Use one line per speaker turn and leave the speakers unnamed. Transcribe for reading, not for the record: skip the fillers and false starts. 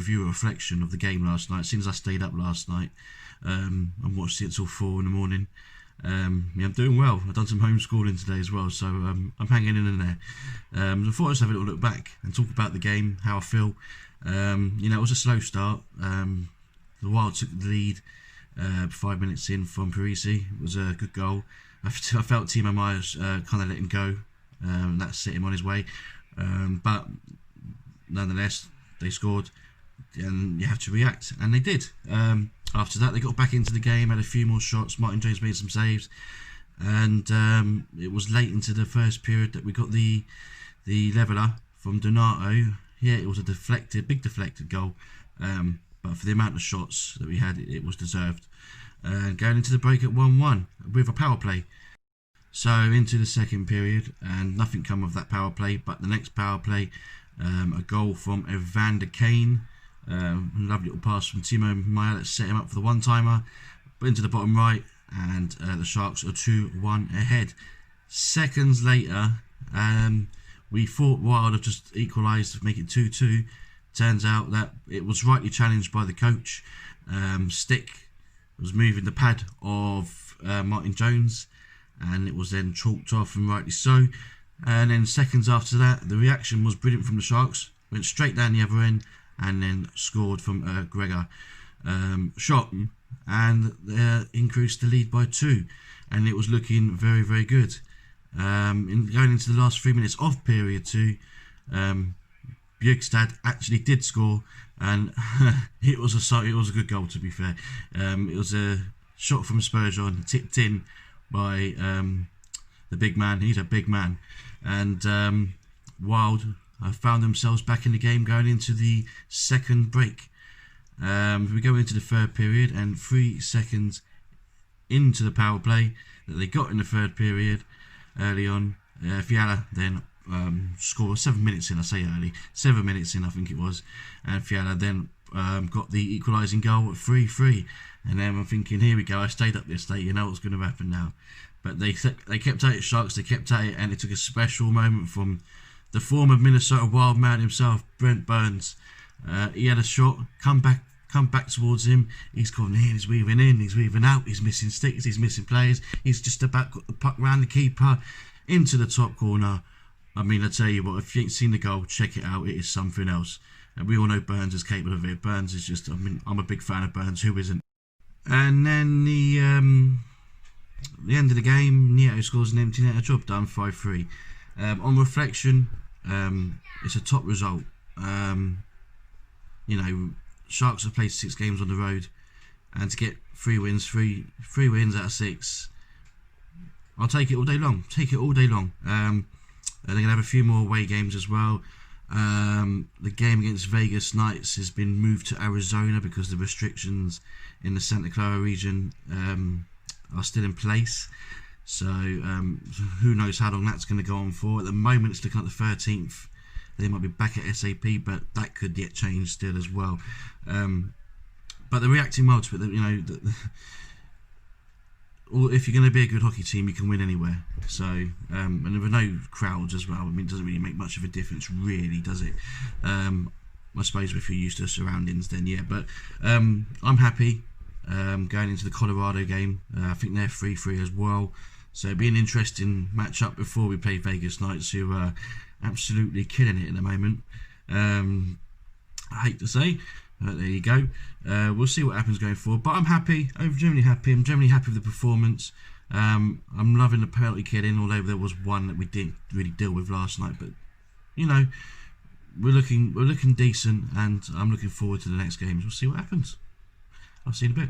review, a reflection of the game last night. As soon as I stayed up last night and watched it till 4 in the morning. Yeah, I'm doing well. I've done some homeschooling today as well, so I'm hanging in there. I thought I'd just have a little look back and talk about the game, how I feel. It was a slow start. The Wild took the lead 5 minutes in from Parisi. It was a good goal. I felt Timo Myers kind of let him go. That set him on his way. But nonetheless, they scored, and you have to react, and they did. After that, they got back into the game, had a few more shots. Martin Jones made some saves, and it was late into the first period that we got the leveller from Donato. Yeah, it was a big deflected goal, but for the amount of shots that we had, it was deserved. Going into the break at 1-1 with a power play. So into the second period, and nothing come of that power play. But the next power play, a goal from Evander Kane. Lovely little pass from Timo Meyer that set him up for the one-timer. But into the bottom right, and the Sharks are 2-1 ahead. Seconds later, we thought Wild have just equalised to make it 2-2. Turns out that it was rightly challenged by the coach. Stick was moving the pad of Martin Jones, and it was then chalked off, and rightly so. And then seconds after that, the reaction was brilliant from the Sharks. Went straight down the other end, and then scored from Gregor. Shot, and increased the lead by 2. And it was looking very, very good. Going into the last 3 minutes of period 2, Bjugstad actually did score, and it was a good goal, to be fair. It was a shot from Spurgeon, tipped in by the big man. He's a big man, and Wild found themselves back in the game going into the second break. We go into the third period, and 3 seconds into the power play that they got in the third period early on, Fiala then scored 7 minutes in. I say early, 7 minutes in, I think it was, and Fiala then got the equalising goal at 3-3. And then I'm thinking, here we go. I stayed up this late. You know what's going to happen now. But they kept at it, Sharks. They kept at it, and it took a special moment from the former Minnesota Wild man himself, Brent Burns. He had a shot, come back towards him. He's coming in, he's weaving in, he's weaving out. He's missing sticks, he's missing players. He's just about got the puck round the keeper into the top corner. I mean, I tell you what, if you ain't seen the goal, check it out. It is something else. And we all know Burns is capable of it. Burns is just, I'm a big fan of Burns. Who isn't? And then the end of the game, Nieto scores an empty netter, job done, 5-3. On reflection, it's a top result. Sharks have played 6 games on the road, and to get 3 wins, three wins out of 6, I'll take it all day long. And they're going to have a few more away games as well. The game against Vegas Knights has been moved to Arizona because the restrictions in the Santa Clara region are still in place. So who knows how long that's going to go on for. At the moment, it's looking like the 13th. They might be back at SAP, but that could get changed still as well. But they're reacting well to it. If you're going to be a good hockey team, you can win anywhere. So, and there were no crowds as well. I mean, it doesn't really make much of a difference, really, does it? I suppose if you're used to surroundings, then yeah. But I'm happy going into the Colorado game. I think they're 3-3 as well. So it'll be an interesting match-up before we play Vegas Knights, who are absolutely killing it at the moment. I hate to say, but there you go. We'll see what happens going forward. But I'm happy. I'm generally happy. I'm generally happy with the performance. I'm loving the penalty killing, although there was one that we didn't really deal with last night. But we're looking decent, and I'm looking forward to the next games. We'll see what happens. I'll see you in a bit.